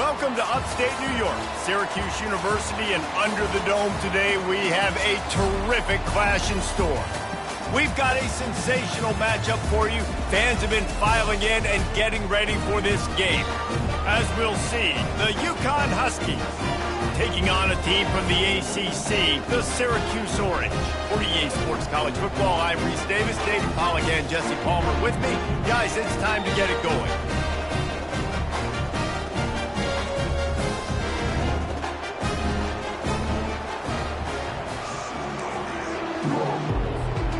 Welcome to upstate New York, Syracuse University, and under the dome today we have a terrific clash in store. We've got a sensational matchup for you. Fans have been filing in and getting ready for this game. As we'll see, the Uconn Huskies taking on a team from the ACC, the Syracuse Orange. For EA Sports College Football, I'm Reese Davis, David Pollack, and Jesse Palmer with me. Guys, it's time to get it going.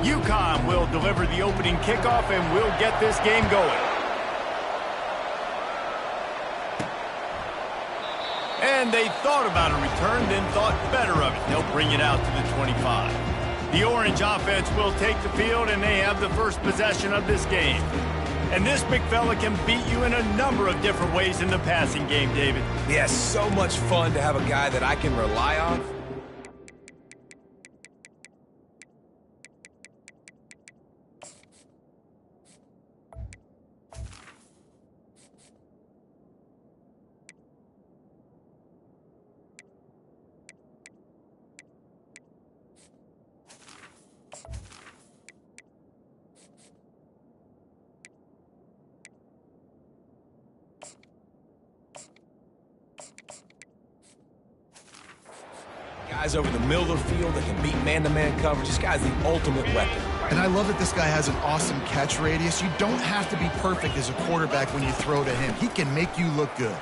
Uconn will deliver the opening kickoff and we'll get this game going. And they thought about a return, then thought better of it. They'll bring it out to the 25. The Orange offense will take the field, and they have the first possession of this game. And this big fella can beat you in a number of different ways in the passing game, David. Yeah, so much fun to have a guy that I can rely on. Guys over the middle of the field that can beat man-to-man coverage. This guy's the ultimate weapon. And I love that this guy has an awesome catch radius. You don't have to be perfect as a quarterback when you throw to him. He can make you look good.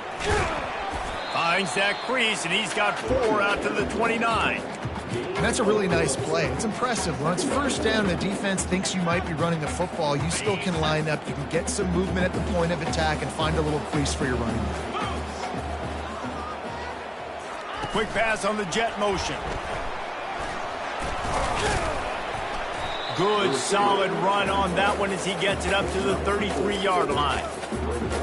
Finds that crease, and he's got 4 out to the 29. And that's a really nice play. It's impressive. When it's first down, the defense thinks you might be running the football. You still can line up. You can get some movement at the point of attack and find a little crease for your running back. Quick pass on the jet motion. Good, solid run on that one as he gets it up to the 33-yard line.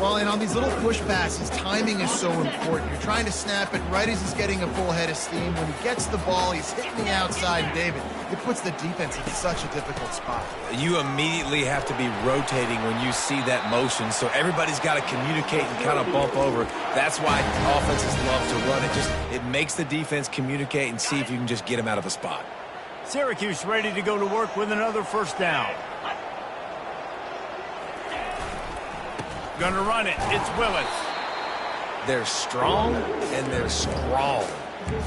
Well, and on these little push passes, timing is so important. You're trying to snap it right as he's getting a full head of steam. When he gets the ball, he's hitting the outside, and David, it puts the defense in such a difficult spot. You immediately have to be rotating when you see that motion, so everybody's got to communicate and kind of bump over. That's why offenses love to run it. It makes the defense communicate and see if you can just get him out of the spot. Syracuse ready to go to work with another first down. Gonna run it. It's Willis. They're strong, and they're strong.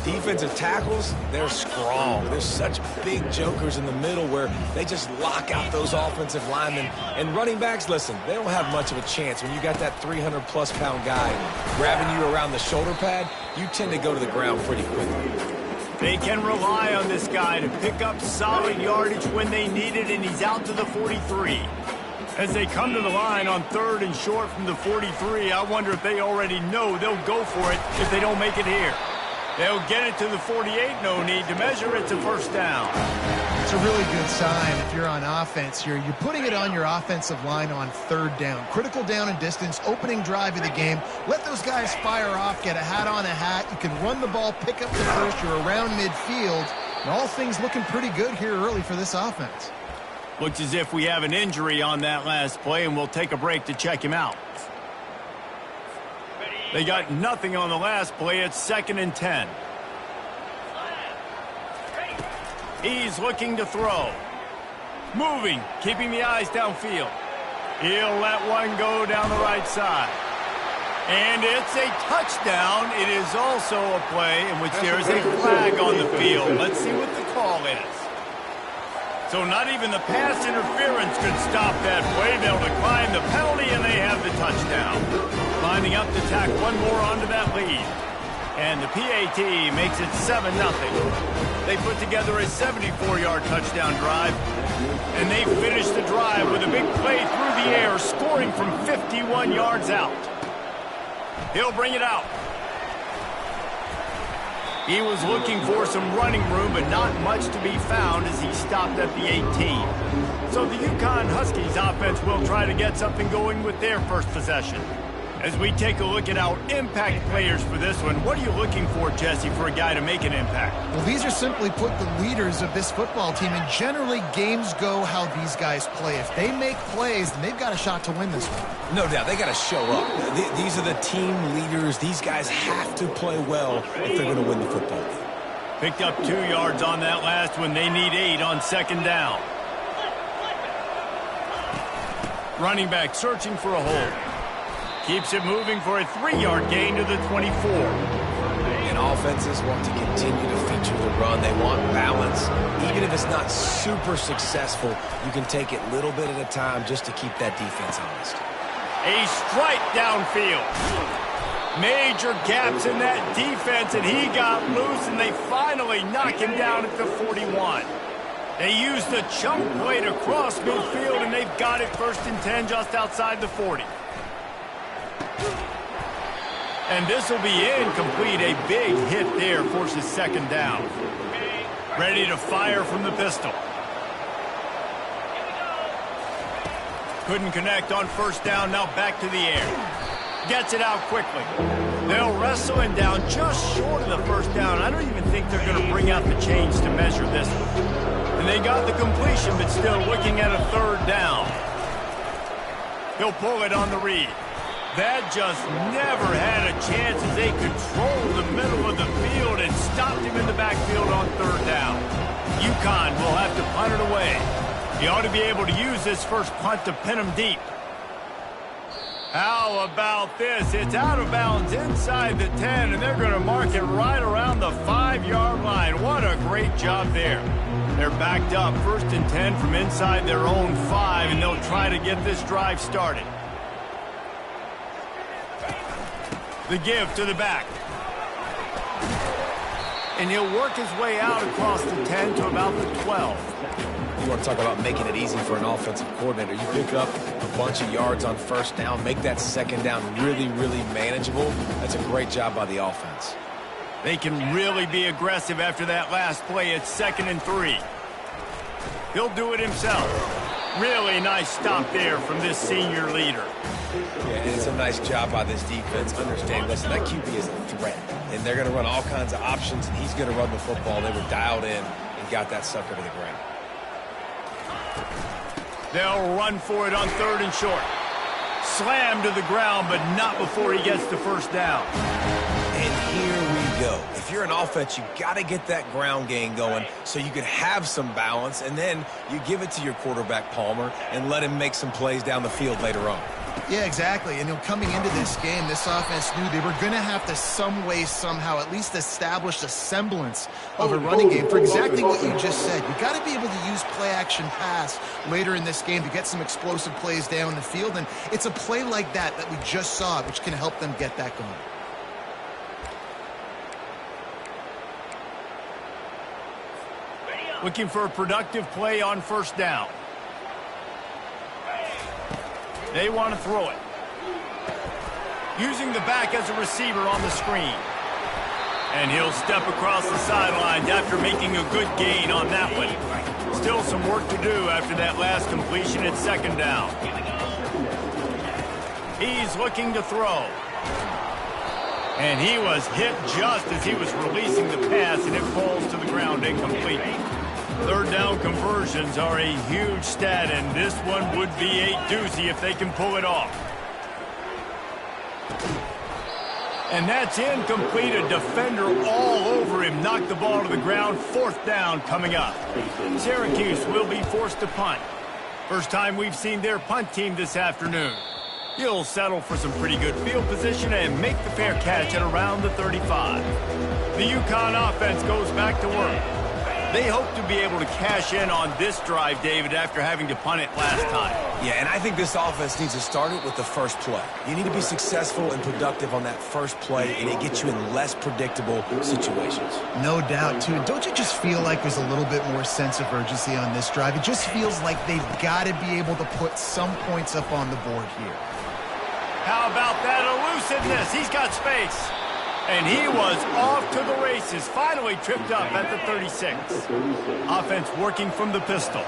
Defensive tackles, they're strong. There's such big jokers in the middle where they just lock out those offensive linemen. And running backs, listen, they don't have much of a chance. When you got that 300-plus pound guy grabbing you around the shoulder pad, you tend to go to the ground pretty quickly. They can rely on this guy to pick up solid yardage when they need it, and he's out to the 43. As they come to the line on 3rd and short from the 43, I wonder if they already know they'll go for it if they don't make it here. They'll get it to the 48, no need to measure. It's a first down. It's a really good sign if you're on offense here. You're putting it on your offensive line on 3rd down. Critical down and distance, opening drive of the game. Let those guys fire off, get a hat on a hat. You can run the ball, pick up the first. You're around midfield. And all things looking pretty good here early for this offense. Looks as if we have an injury on that last play, and we'll take a break to check him out. They got nothing on the last play. It's 2nd and 10. He's looking to throw. Moving, keeping the eyes downfield. He'll let one go down the right side. And it's a touchdown. It is also a play in which there is a flag on the field. Let's see what the call is. So not even the pass interference could stop that play. They'll decline the penalty, and they have the touchdown. Lining up to tack one more onto that lead. And the PAT makes it 7-0. They put together a 74-yard touchdown drive, and they finish the drive with a big play through the air, scoring from 51 yards out. He'll bring it out. He was looking for some running room, but not much to be found as he stopped at the 18. So the Uconn Huskies offense will try to get something going with their first possession. As we take a look at our impact players for this one, what are you looking for, Jesse, for a guy to make an impact? Well, these are simply put the leaders of this football team, and generally games go how these guys play. If they make plays, then they've got a shot to win this one. No doubt, they got to show up. These are the team leaders. These guys have to play well if they're going to win the football game. Picked up 2 yards on that last one. They need 8 on second down. Running back searching for a hole. Keeps it moving for a 3-yard gain to the 24. And offenses want to continue to feature the run. They want balance. Even if it's not super successful, you can take it little bit at a time just to keep that defense honest. A strike downfield. Major gaps in that defense, and he got loose, and they finally knock him down at the 41. They used the chunk play to cross midfield, and they've got it 1st and 10 just outside the 40. And this will be incomplete. A big hit there forces second down. Ready to fire from the pistol. Couldn't connect on 1st down. Now back to the air. Gets it out quickly. They'll wrestle him down just short of the 1st down. I don't even think they're going to bring out the chains to measure this one. And they got the completion, but still looking at a 3rd down. He'll pull it on the read. That just never had a chance as they controlled the middle of the field and stopped him in the backfield on 3rd down. Uconn will have to punt it away. He ought to be able to use this first punt to pin him deep. How about this? It's out of bounds inside the 10, and they're going to mark it right around the 5-yard line. What a great job there. They're backed up 1st and 10 from inside their own 5, and they'll try to get this drive started. The give to the back. And he'll work his way out across the 10 to about the 12. You want to talk about making it easy for an offensive coordinator. You pick up a bunch of yards on 1st down, make that 2nd down really, really manageable. That's a great job by the offense. They can really be aggressive after that last play. It's 2nd and 3. He'll do it himself. Really nice stop there from this senior leader. Yeah, and it's a nice job by this defense. Understand, listen, that QB is a threat. And they're going to run all kinds of options, and he's going to run the football. They were dialed in and got that sucker to the ground. They'll run for it on 3rd and short. Slammed to the ground, but not before he gets the 1st down. And here we go. If you're an offense, you got to get that ground game going so you can have some balance, and then you give it to your quarterback, Palmer, and let him make some plays down the field later on. Yeah, exactly. And coming into this game, this offense knew they were going to have to some way, somehow, at least establish a semblance of a running game for exactly what you just said. You got to be able to use play-action pass later in this game to get some explosive plays down the field, and it's a play like that that we just saw, which can help them get that going. Looking for a productive play on 1st down. They want to throw it. Using the back as a receiver on the screen. And he'll step across the sidelines after making a good gain on that one. Still some work to do after that last completion at 2nd down. He's looking to throw. And he was hit just as he was releasing the pass, and it falls to the ground incomplete. 3rd down conversions are a huge stat, and this one would be a doozy if they can pull it off. And that's incomplete. A defender all over him. Knocked the ball to the ground. 4th down coming up. Syracuse will be forced to punt. First time we've seen their punt team this afternoon. He'll settle for some pretty good field position and make the fair catch at around the 35. The Uconn offense goes back to work. They hope to be able to cash in on this drive, David, after having to punt it last time. Yeah, and I think this offense needs to start it with the first play. You need to be successful and productive on that first play, and it gets you in less predictable situations. No doubt, too. Don't you just feel like there's a little bit more sense of urgency on this drive? It just feels like they've got to be able to put some points up on the board here. How about that elusiveness? He's got space. And he was off to the races, finally tripped up at the 36. Offense working from the pistol.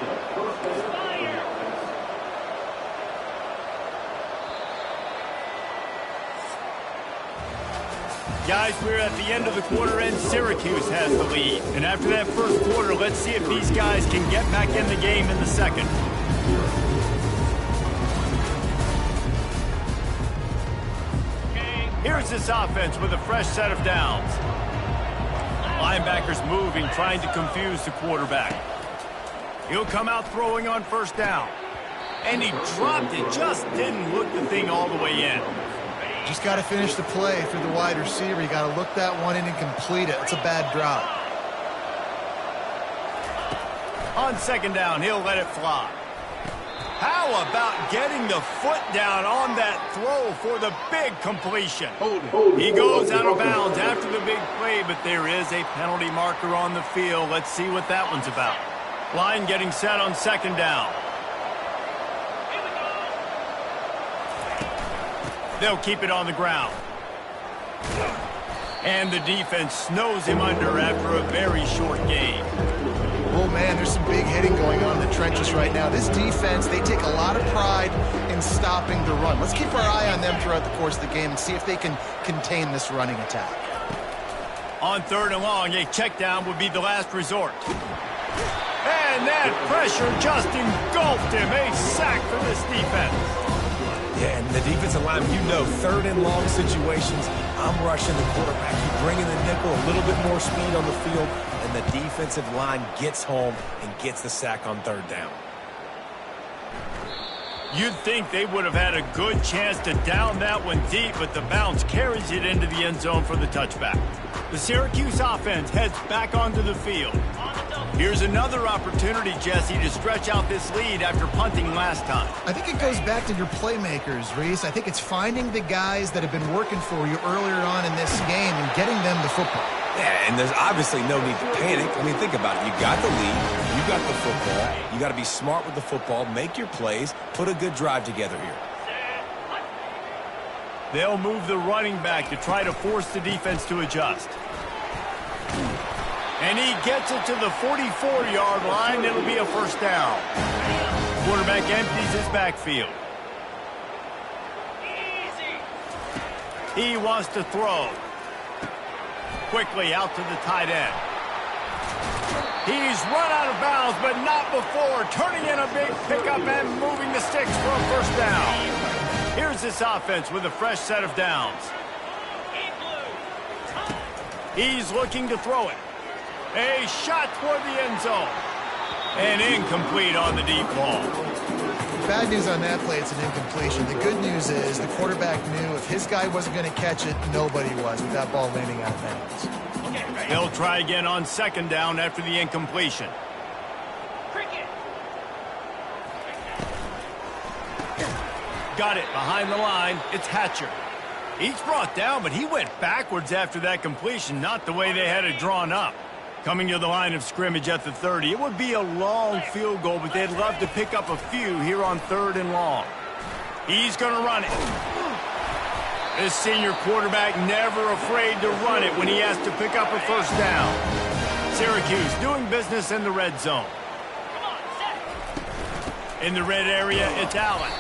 Guys, we're at the end of the quarter, and Syracuse has the lead. And after that first quarter, let's see if these guys can get back in the game in the second. Here's this offense with a fresh set of downs. Linebackers moving, trying to confuse the quarterback. He'll come out throwing on first down. And he dropped it, just didn't look the thing all the way in. Just got to finish the play for the wide receiver. You got to look that one in and complete it. It's a bad drop. On second down, he'll let it fly. How about getting the foot down on that throw for the big completion? He goes out of bounds after the big play, but there is a penalty marker on the field. Let's see what that one's about. Line getting set on second down. They'll keep it on the ground. And the defense snows him under after a very short game. Oh, man, there's some big hitting going on in the trenches right now. This defense, they take a lot of pride in stopping the run. Let's keep our eye on them throughout the course of the game and see if they can contain this running attack. On third and long, a check down would be the last resort. And that pressure just engulfed him. A sack for this defense. Yeah, and the defensive line, you know, third and long situations, I'm rushing the quarterback. You bring in the nickel, a little bit more speed on the field, and the defensive line gets home and gets the sack on third down. You'd think they would have had a good chance to down that one deep, but the bounce carries it into the end zone for the touchback. The Syracuse offense heads back onto the field. Here's another opportunity, Jesse, to stretch out this lead after punting last time. I think it goes back to your playmakers, Reese. I think it's finding the guys that have been working for you earlier on in this game and getting them the football. Yeah, and there's obviously no need to panic. I mean, think about it. You got the lead. You got the football. You got to be smart with the football, make your plays, put a good drive together here. They'll move the running back to try to force the defense to adjust. And he gets it to the 44-yard line. It'll be a first down. Quarterback empties his backfield. He wants to throw. Quickly out to the tight end. He's run out of bounds, but not before turning in a big pickup and moving the sticks for a first down. Here's this offense with a fresh set of downs. He's looking to throw it. A shot toward the end zone. And incomplete on the deep ball. Bad news on that play, it's an incompletion. The good news is the quarterback knew if his guy wasn't going to catch it, nobody was with that ball landing out of bounds. They'll try again on second down after the incompletion. Got it behind the line. It's Hatcher. He's brought down, but he went backwards after that completion, not the way they had it drawn up. Coming to the line of scrimmage at the 30. It would be a long field goal, but they'd love to pick up a few here on third and long. He's going to run it. This senior quarterback never afraid to run it when he has to pick up a first down. Syracuse doing business in the red zone. In the red area, it's Allen.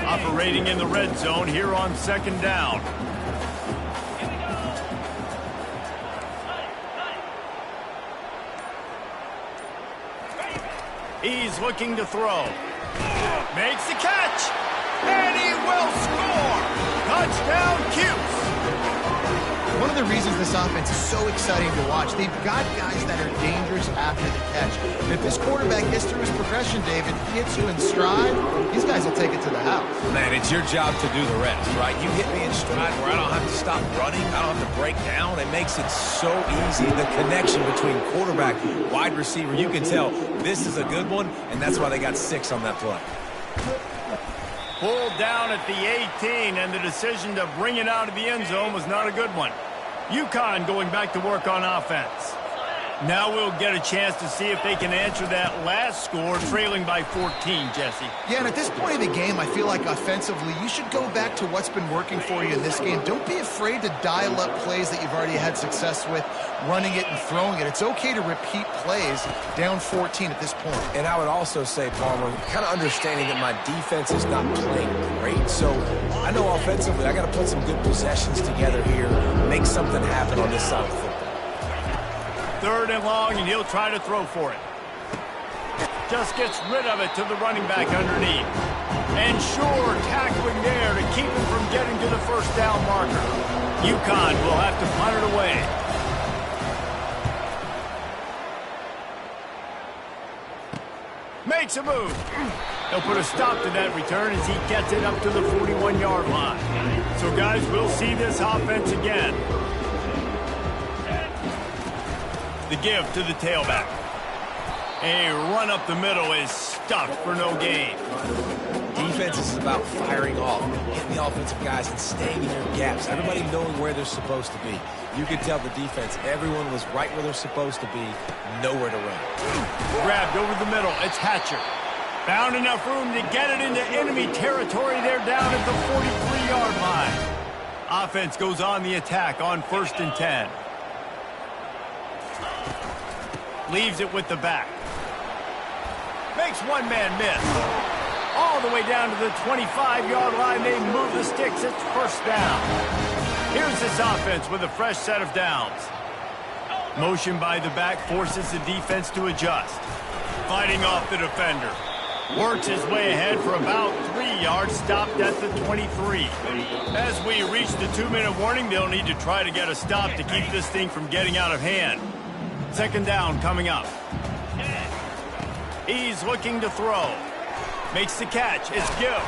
Operating in the red zone here on second down. He's looking to throw. Makes the catch. And he will score. Touchdown, Cuse. One of the reasons this offense is so exciting to watch, they've got guys that are dangerous after the catch. And if this quarterback gets through his progression, David, he hits you in stride, these guys will take it to the house. Man, it's your job to do the rest, right? You hit me in stride where I don't have to stop running. I don't have to break down. It makes it so easy. The connection between quarterback, wide receiver, you can tell this is a good one, and that's why they got 6 on that play. Pulled down at the 18, and the decision to bring it out of the end zone was not a good one. Uconn going back to work on offense. Now we'll get a chance to see if they can answer that last score, trailing by 14, Jesse. Yeah, and at this point of the game, I feel like offensively, you should go back to what's been working for you in this game. Don't be afraid to dial up plays that you've already had success with, running it and throwing it. It's okay to repeat plays down 14 at this point. And I would also say, Palmer, kind of understanding that my defense is not playing great. So I know offensively, I got to put some good possessions together here, make something happen on this side of the football. 3rd and long, and he'll try to throw for it. Just gets rid of it to the running back underneath. And sure, tackling there to keep him from getting to the first down marker. Uconn will have to punt it away. Makes a move. They'll put a stop to that return as he gets it up to the 41-yard line. So, guys, we'll see this offense again. The give to the tailback. A run up the middle is stuffed for no gain. Defense is about firing off, hitting the offensive guys and staying in your gaps. Everybody knowing where they're supposed to be. You could tell the defense, everyone was right where they're supposed to be, nowhere to run. Grabbed over the middle, it's Hatcher. Found enough room to get it into enemy territory. They're down at the 43-yard line. Offense goes on the attack on 1st and 10. Leaves it with the back. Makes one man miss. All the way down to the 25-yard line. They move the sticks. It's 1st down. Here's this offense with a fresh set of downs. Motion by the back forces the defense to adjust. Fighting off the defender. Works his way ahead for about 3 yards. Stopped at the 23. As we reach the 2-minute warning, they'll need to try to get a stop to keep this thing from getting out of hand. 2nd down coming up. He's looking to throw. Makes the catch. It's Gill.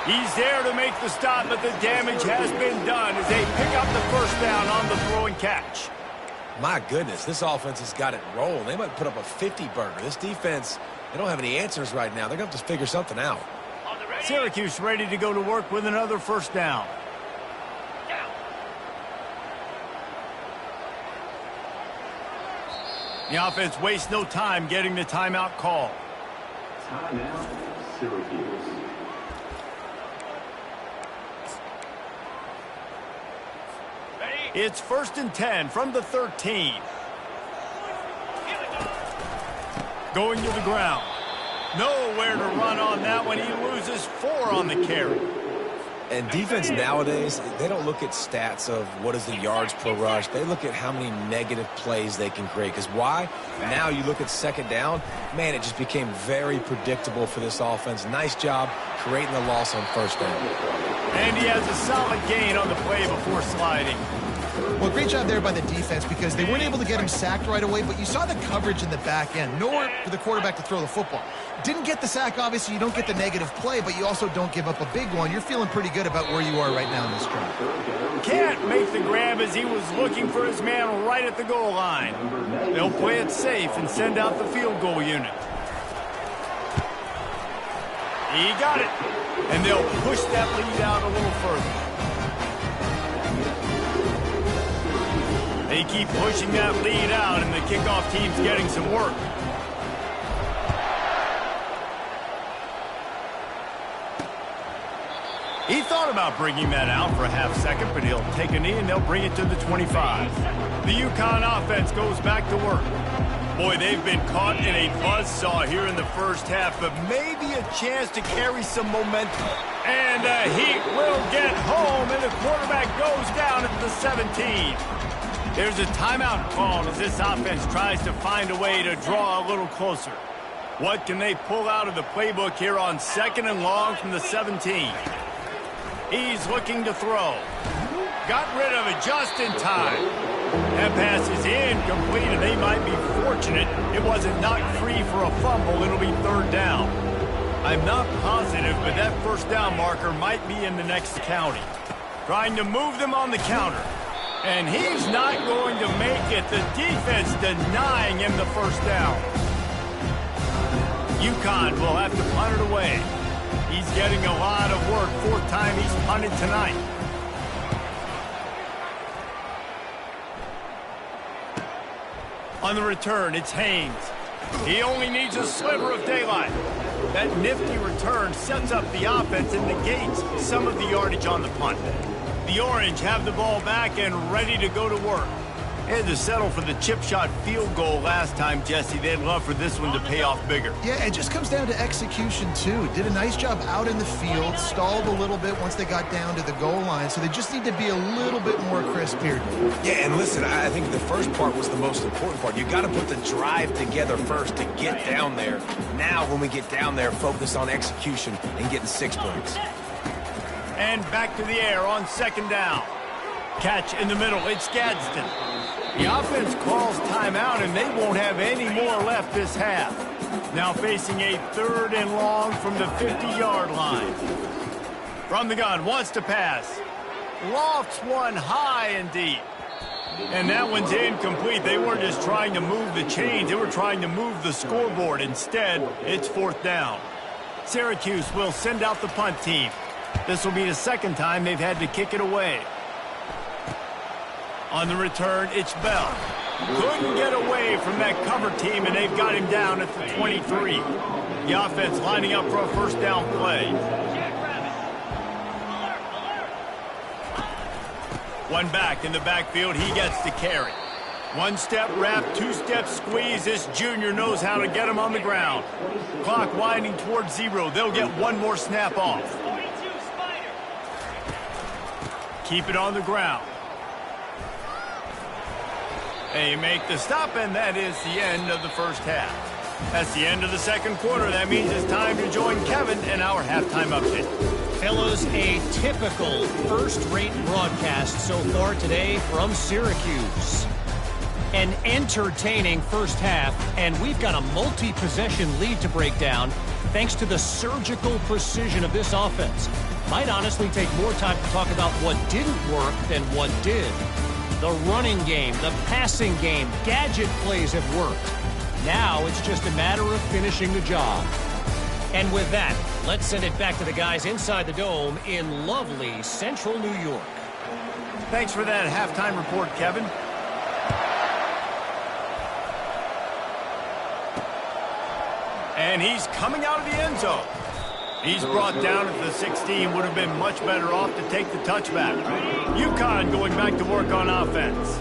He's there to make the stop, but the damage has been done as they pick up the 1st down on the throw and catch. My goodness, this offense has got it rolling. They might put up a 50-burger. This defense, they don't have any answers right now. They're going to have to figure something out. Syracuse ready to go to work with another 1st down. The offense wastes no time getting the timeout call. Timeout, Syracuse. It's 1st and 10 from the 13. Going to the ground. Nowhere to run on that one. He loses 4 on the carry. And defense nowadays, they don't look at stats of what is the yards per rush. They look at how many negative plays they can create. Because why? Now you look at 2nd down, man, it just became very predictable for this offense. Nice job creating the loss on 1st down. And he has a solid gain on the play before sliding. Well, great job there by the defense because they weren't able to get him sacked right away, but you saw the coverage in the back end. Nowhere for the quarterback to throw the football. Didn't get the sack, obviously. You don't get the negative play, but you also don't give up a big one. You're feeling pretty good about where you are right now in this drive. Can't make the grab as he was looking for his man right at the goal line. They'll play it safe and send out the field goal unit. He got it. And they'll push that lead out a little further. They keep pushing that lead out, and the kickoff team's getting some work. He thought about bringing that out for a half second, but he'll take a knee and they'll bring it to the 25. The Uconn offense goes back to work. Boy, they've been caught in a buzzsaw here in the 1st half, but maybe a chance to carry some momentum. And Heat will get home, and the quarterback goes down at the 17. There's a timeout called as this offense tries to find a way to draw a little closer. What can they pull out of the playbook here on 2nd and long from the 17? He's looking to throw. Got rid of it just in time. That pass is incomplete, and they might be fortunate it wasn't knocked free for a fumble. It'll be 3rd down. I'm not positive, but that 1st down marker might be in the next county. Trying to move them on the counter. And he's not going to make it. The defense denying him the 1st down. Uconn will have to punt it away. He's getting a lot of work. 4th time he's punted tonight. On the return, it's Haynes. He only needs a sliver of daylight. That nifty return sets up the offense and negates some of the yardage on the punt. The Orange have the ball back and ready to go to work. They had to settle for the chip shot field goal last time, Jesse. They'd love for this one to pay off bigger. Yeah, it just comes down to execution, too. Did a nice job out in the field, stalled a little bit once they got down to the goal line, so they just need to be a little bit more crisp here. Yeah, and listen, I think the first part was the most important part. You got to put the drive together first to get down there. Now, when we get down there, focus on execution and getting 6 points. And back to the air on second down. Catch in the middle. It's Gadsden. The offense calls timeout, and they won't have any more left this half. Now facing a 3rd and long from the 50-yard line. From the gun, wants to pass. Lofts one high and deep. And that one's incomplete. They weren't just trying to move the chains. They were trying to move the scoreboard. Instead, it's 4th down. Syracuse will send out the punt team. This will be the 2nd time they've had to kick it away. On the return, it's Bell. Couldn't get away from that cover team, and they've got him down at the 23. The offense lining up for a 1st down play. One back in the backfield. He gets the carry. 1-step wrap, 2-step squeeze. This junior knows how to get him on the ground. Clock winding towards 0. They'll get one more snap off. Keep it on the ground. They make the stop, and that is the end of the first half. That's the end of the 2nd quarter. That means it's time to join Kevin in our halftime update. Fellas, a typical first-rate broadcast so far today from Syracuse. An entertaining first half, and we've got a multi-possession lead to break down thanks to the surgical precision of this offense. Might honestly take more time to talk about what didn't work than what did. The running game, the passing game, gadget plays have worked. Now it's just a matter of finishing the job. And with that, let's send it back to the guys inside the Dome in lovely central New York. Thanks for that halftime report, Kevin. And he's coming out of the end zone. He's brought down at the 16. Would have been much better off to take the touchback. Uconn going back to work on offense.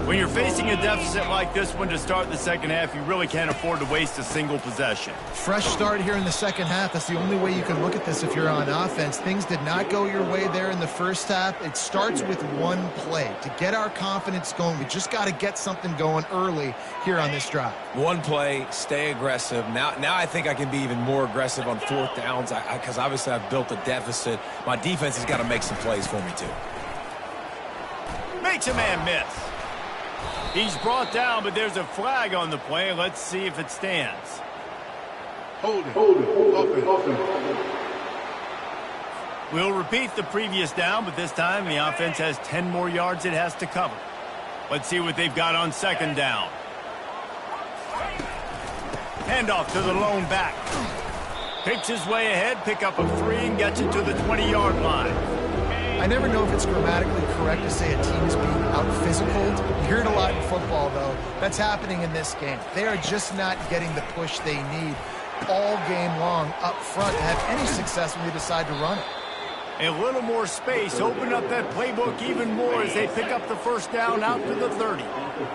When you're facing a deficit like this one to start the 2nd half, you really can't afford to waste a single possession. Fresh start here in the 2nd half. That's the only way you can look at this if you're on offense. Things did not go your way there in the first half. It starts with one play. To get our confidence going, we just got to get something going early here on this drive. One play, stay aggressive. Now I think I can be even more aggressive on 4th downs because obviously I've built a deficit. My defense has got to make some plays for me too. Makes a man miss. He's brought down, but there's a flag on the play. Let's see if it stands. Hold it. Open. We'll repeat the previous down, but this time the offense has 10 more yards it has to cover. Let's see what they've got on 2nd down. Handoff to the lone back. Picks his way ahead, pick up a 3, and gets it to the 20-yard line. I never know if it's grammatically correct to say a team is being out-physicaled. You hear it a lot in football, though. That's happening in this game. They are just not getting the push they need all game long up front to have any success when they decide to run it. A little more space, open up that playbook even more as they pick up the 1st down out to the 30.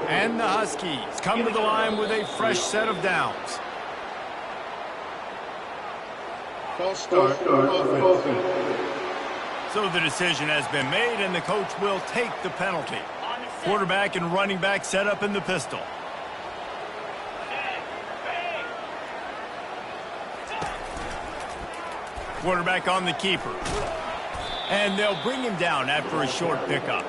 And the Huskies come to the line with a fresh set of downs. False start. Offense. So the decision has been made, and the coach will take the penalty. Quarterback and running back set up in the pistol. Quarterback on the keeper. And they'll bring him down after a short pickup.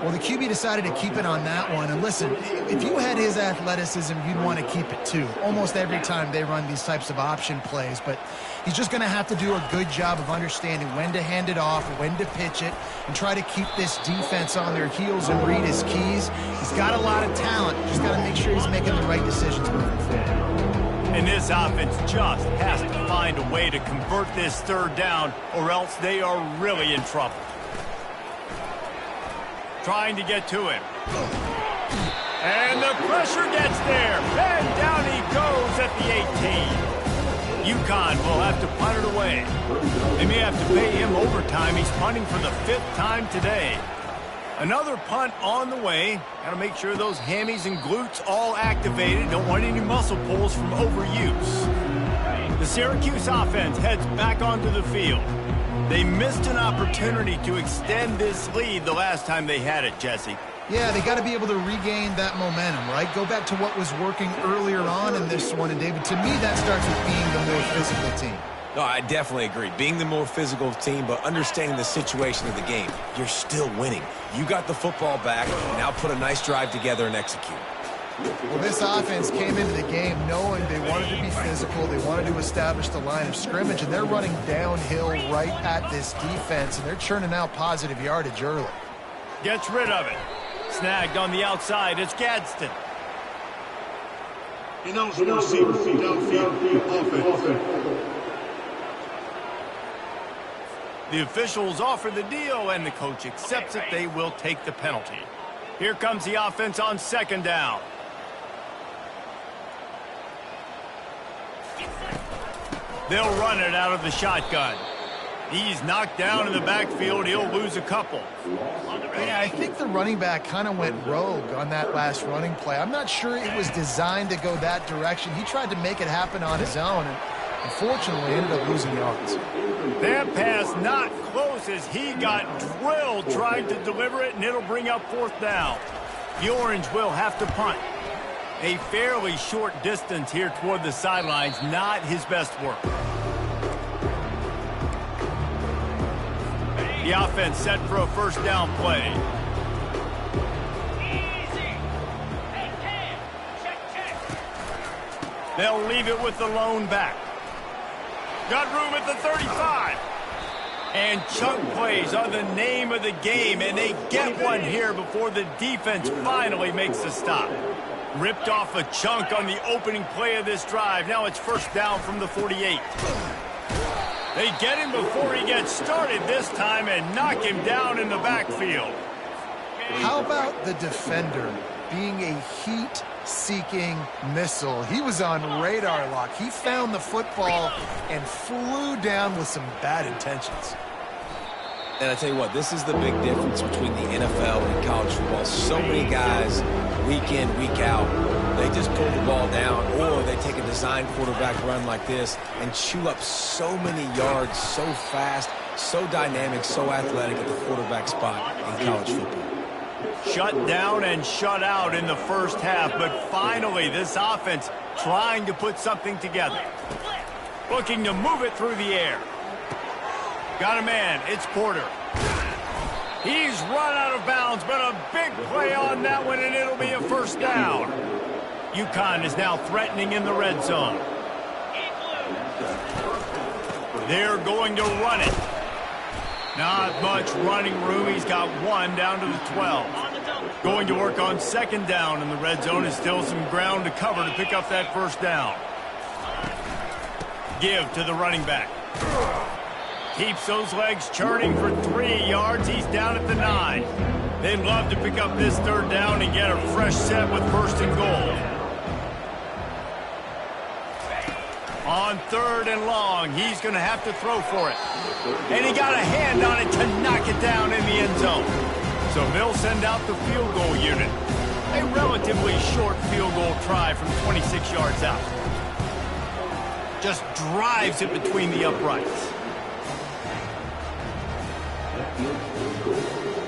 Well, the QB decided to keep it on that one. And listen, if you had his athleticism, you'd want to keep it too. Almost every time they run these types of option plays. But he's just going to have to do a good job of understanding when to hand it off, when to pitch it, and try to keep this defense on their heels and read his keys. He's got a lot of talent. Just got to make sure he's making the right decisions moving forward. And this offense just has to find a way to convert this 3rd down, or else they are really in trouble. Trying to get to him. And the pressure gets there. And down he goes at the 18. Uconn will have to punt it away. They may have to pay him overtime. He's punting for the 5th time today. Another punt on the way. Got to make sure those hammies and glutes all activated. Don't want any muscle pulls from overuse. The Syracuse offense heads back onto the field. They missed an opportunity to extend this lead the last time they had it, Jesse. Yeah, they got to be able to regain that momentum, right? Go back to what was working earlier on in this one. And, David, to me, that starts with being the more physical team. No, I definitely agree. Being the more physical team, but understanding the situation of the game. You're still winning. You got the football back. Now put a nice drive together and execute. Well, this offense came into the game knowing they wanted to be physical. They wanted to establish the line of scrimmage, and they're running downhill right at this defense, and they're churning out positive yardage early. Gets rid of it. Snagged on the outside. It's Gadsden. Announce the receiver. Downfield. Offense. The officials offer the deal, and the coach accepts it. They will take the penalty. Here comes the offense on 2nd down. They'll run it out of the shotgun. He's knocked down in the backfield. He'll lose a couple. Yeah, I think the running back kind of went rogue on that last running play. I'm not sure it was designed to go that direction. He tried to make it happen on his own, and unfortunately ended up losing yards. That pass not close as he got drilled trying to deliver it, and it'll bring up 4th down. The Orange will have to punt. A fairly short distance here toward the sidelines, not his best work. The offense set for a 1st down play. They'll leave it with the lone back. Got room at the 35. And chunk plays are the name of the game, and they get one here before the defense finally makes the stop. Ripped off a chunk on the opening play of this drive. Now it's 1st down from the 48. They get him before he gets started this time and knock him down in the backfield. How about the defender being a heat-seeking missile? He was on radar lock. He found the football and flew down with some bad intentions. And I tell you what, this is the big difference between the NFL and college football. So many guys, week in, week out, they just pull the ball down, or they take a design quarterback run like this and chew up so many yards so fast, so dynamic, so athletic at the quarterback spot in college football. Shut down and shut out in the 1st half, but finally this offense trying to put something together. Looking to move it through the air. Got a man. It's Porter. He's run out of bounds, but a big play on that one, and it'll be a 1st down. Uconn is now threatening in the red zone. They're going to run it. Not much running room. He's got one down to the 12. Going to work on 2nd down in the red zone. Is still some ground to cover to pick up that 1st down. Give to the running back. Keeps those legs churning for 3 yards. He's down at the 9. They'd love to pick up this 3rd down and get a fresh set with 1st and goal. On 3rd and long, he's going to have to throw for it. And he got a hand on it to knock it down in the end zone. So they'll send out the field goal unit. A relatively short field goal try from 26 yards out. Just drives it between the uprights.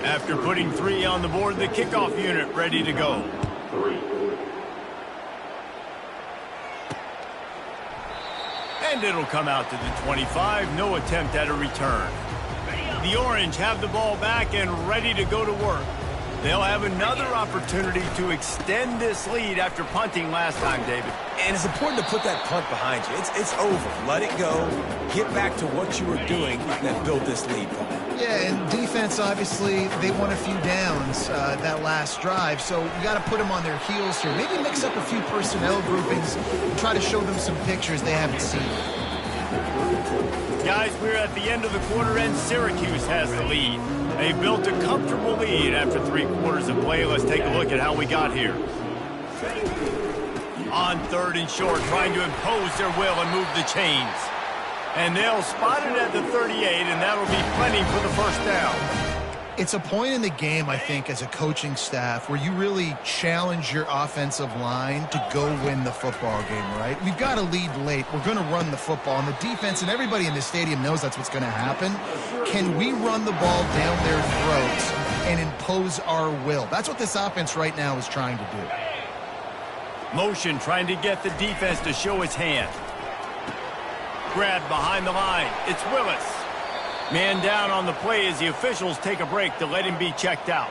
After putting 3 on the board, the kickoff unit ready to go. And it'll come out to the 25. No attempt at a return. The Orange have the ball back and ready to go to work. They'll have another opportunity to extend this lead after punting last time, David. And it's important to put that punt behind you. It's over. Let it go. Get back to what you were doing that built this lead, Paul. Yeah, and defense, obviously, they won a few downs that last drive, so you got to put them on their heels here. Maybe mix up a few personnel groupings and try to show them some pictures they haven't seen. Guys, we're at the end of the quarter, and Syracuse has the lead. They built a comfortable lead after 3 quarters of play. Let's take a look at how we got here. On 3rd and short, trying to impose their will and move the chains. And they'll spot it at the 38, and that'll be plenty for the first down. It's a point in the game, I think, as a coaching staff, where you really challenge your offensive line to go win the football game, right? We've got to lead late. We're going to run the football. And the defense and everybody in the stadium knows that's what's going to happen. Can we run the ball down their throats and impose our will? That's what this offense right now is trying to do. Motion trying to get the defense to show its hand. Grab behind the line. It's Willis. Man down on the play as the officials take a break to let him be checked out.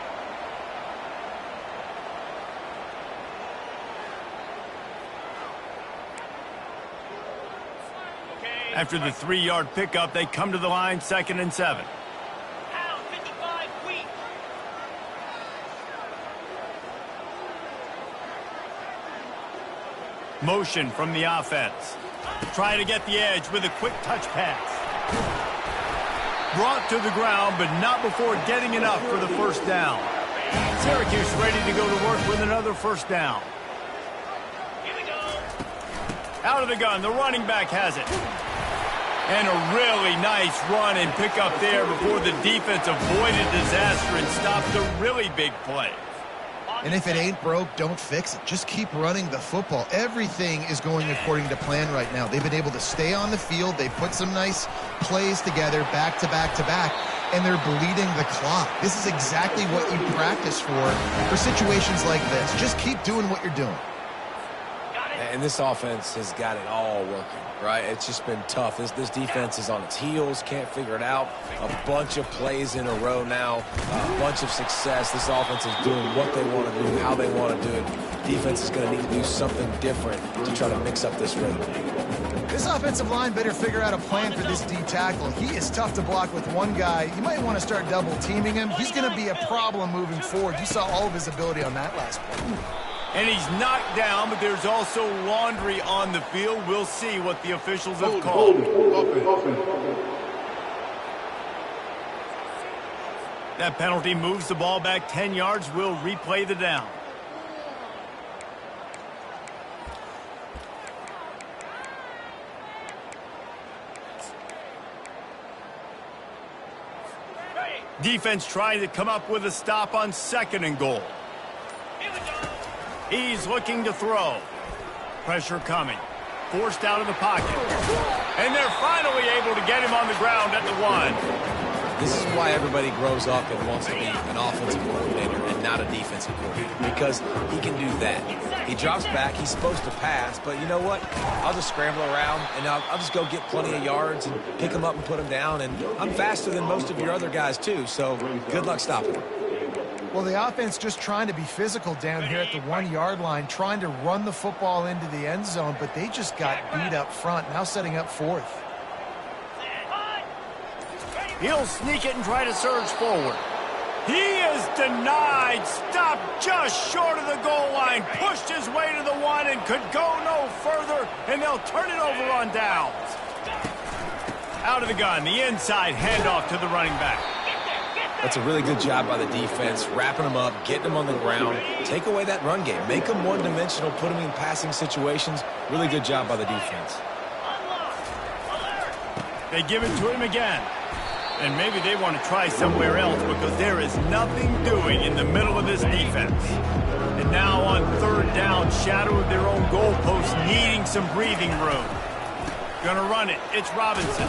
After the 3-yard pickup, they come to the line, 2nd and 7. Motion from the offense. Trying to get the edge with a quick touch pass. Brought to the ground, but not before getting enough for the first down. Syracuse ready to go to work with another first down. Here we go. Out of the gun, the running back has it. And a really nice run and pick up there before the defense avoided disaster and stopped the really big play. And if it ain't broke, don't fix it. Just keep running the football. Everything is going according to plan right now. They've been able to stay on the field. They've put some nice plays together back to back to back, and they're bleeding the clock. This is exactly what you practice for situations like this. Just keep doing what you're doing. And this offense has got it all working, right? It's just been tough. This defense is on its heels, can't figure it out. A bunch of plays in a row now, a bunch of success. This offense is doing what they want to do, how they want to do it. Defense is going to need to do something different to try to mix up this rhythm. This offensive line better figure out a plan for this D tackle. He is tough to block with one guy. You might want to start double teaming him. He's going to be a problem moving forward. You saw all of his ability on that last play. And he's knocked down, but there's also laundry on the field. We'll see what the officials have called. That penalty moves the ball back 10 yards. We'll replay the down. Defense trying to come up with a stop on 2nd and goal. He's looking to throw. Pressure coming. Forced out of the pocket. And they're finally able to get him on the ground at the 1. This is why everybody grows up and wants to be an offensive coordinator and not a defensive coordinator, because he can do that. He drops back. He's supposed to pass, but you know what? I'll just scramble around, and I'll just go get plenty of yards and pick him up and put him down, and I'm faster than most of your other guys, too, so good luck stopping him. Well, the offense just trying to be physical down here at the 1-yard line, trying to run the football into the end zone, but they just got beat up front, now setting up 4th. He'll sneak it and try to surge forward. He is denied. Stopped just short of the goal line. Pushed his way to the 1 and could go no further, and they'll turn it over on downs. Out of the gun, the inside handoff to the running back. That's a really good job by the defense, wrapping them up, getting them on the ground. Take away that run game. Make them one-dimensional, put them in passing situations. Really good job by the defense. They give it to him again. And maybe they want to try somewhere else because there is nothing doing in the middle of this defense. And now on 3rd down, shadow of their own goalpost, needing some breathing room. Gonna run it. It's Robinson.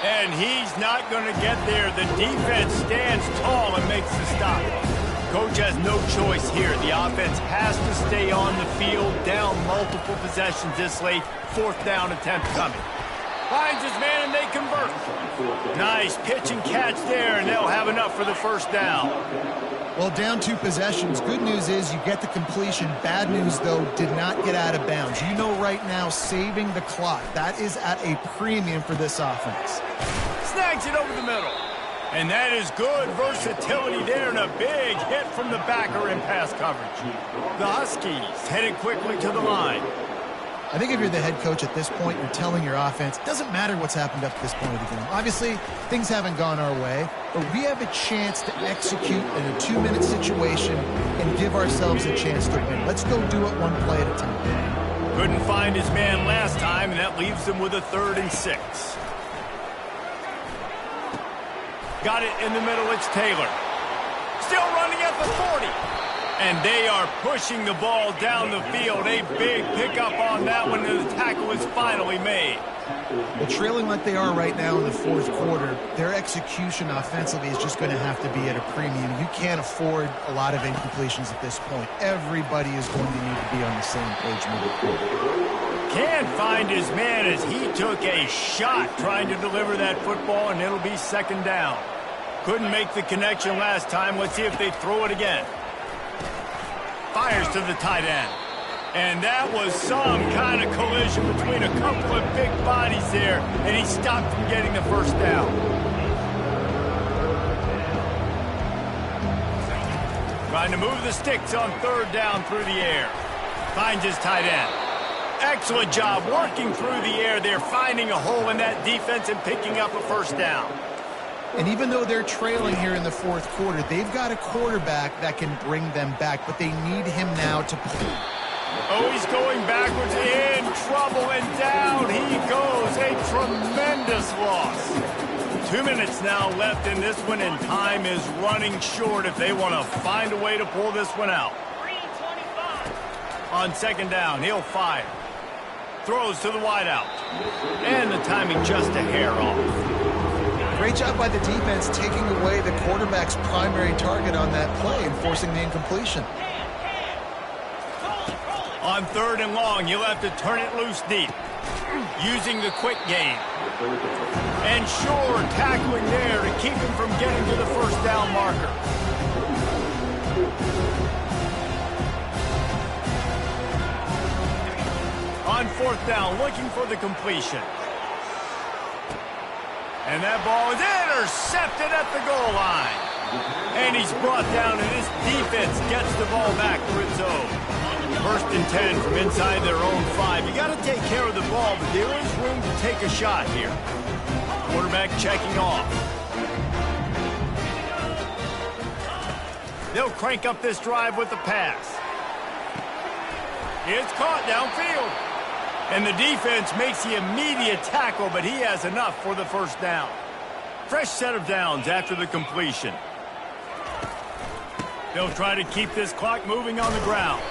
And he's not going to get there. The defense stands tall and makes the stop. Coach has no choice here. The offense has to stay on the field, down multiple possessions this late. 4th down attempt coming. Finds his man and they convert. Nice pitch and catch there, and they'll have enough for the first down. Well, down 2 possessions. Good news is you get the completion. Bad news, though, did not get out of bounds. You know right now, saving the clock. That is at a premium for this offense. Snags it over the middle. And that is good versatility there, and a big hit from the backer in pass coverage. The Huskies headed quickly to the line. I think if you're the head coach at this point, you're telling your offense, it doesn't matter what's happened up to this point of the game. Obviously, things haven't gone our way, but we have a chance to execute in a 2-minute situation and give ourselves a chance to win. Let's go do it one play at a time. Couldn't find his man last time, and that leaves him with a 3rd and 6. Got it in the middle, it's Taylor. Still running at the 40. And they are pushing the ball down the field. A big pickup on that one, and the tackle is finally made. Well, trailing like they are right now in the 4th quarter, their execution offensively is just going to have to be at a premium. You can't afford a lot of incompletions at this point. Everybody is going to need to be on the same page moving forward. Can't find his man as he took a shot trying to deliver that football, and it'll be 2nd down. Couldn't make the connection last time. Let's see if they throw it again. Fires to the tight end. And that was some kind of collision between a couple of big bodies there, and he stopped from getting the 1st down. Trying to move the sticks on 3rd down through the air. Finds his tight end. Excellent job working through the air. They're finding a hole in that defense and picking up a 1st down. And even though they're trailing here in the 4th quarter, they've got a quarterback that can bring them back, but they need him now to play. Oh, he's going backwards, in trouble, and down he goes. A tremendous loss. 2 minutes now left in this one, and time is running short if they want to find a way to pull this one out. On 2nd down, he'll fire. Throws to the wideout. And the timing just a hair off. Great job by the defense taking away the quarterback's primary target on that play and forcing the incompletion. On 3rd and long, you'll have to turn it loose deep. Using the quick game. And sure, tackling there to keep him from getting to the 1st down marker. On 4th down, looking for the completion. And that ball is intercepted at the goal line. And he's brought down, and this defense gets the ball back for its own. 1st and 10 from inside their own 5. You got to take care of the ball, but there is room to take a shot here. Quarterback checking off. They'll crank up this drive with the pass. It's caught downfield. And the defense makes the immediate tackle, but he has enough for the 1st down. Fresh set of downs after the completion. They'll try to keep this clock moving on the ground.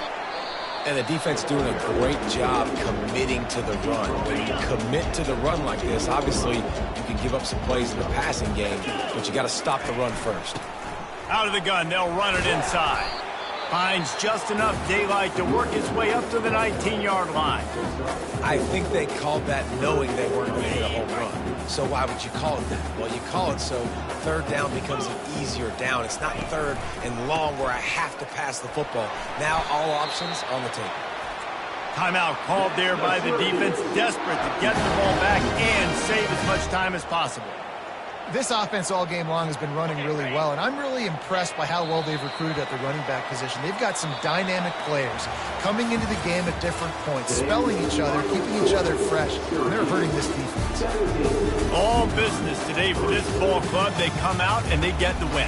And the defense doing a great job committing to the run. When you commit to the run like this, obviously you can give up some plays in the passing game, but you got to stop the run first. Out of the gun, they'll run it inside. Finds just enough daylight to work his way up to the 19-yard line. I think they called that knowing they weren't going to hit a home run. So why would you call it that? Well, you call it so 3rd down becomes an easier down. It's not 3rd and long where I have to pass the football. Now all options on the table. Timeout called there by the defense, desperate to get the ball back and save as much time as possible. This offense all game long has been running really well, and I'm really impressed by how well they've recruited at the running back position. They've got some dynamic players coming into the game at different points, spelling each other, keeping each other fresh, and they're hurting this defense. All business today for this ball club. They come out and they get the win.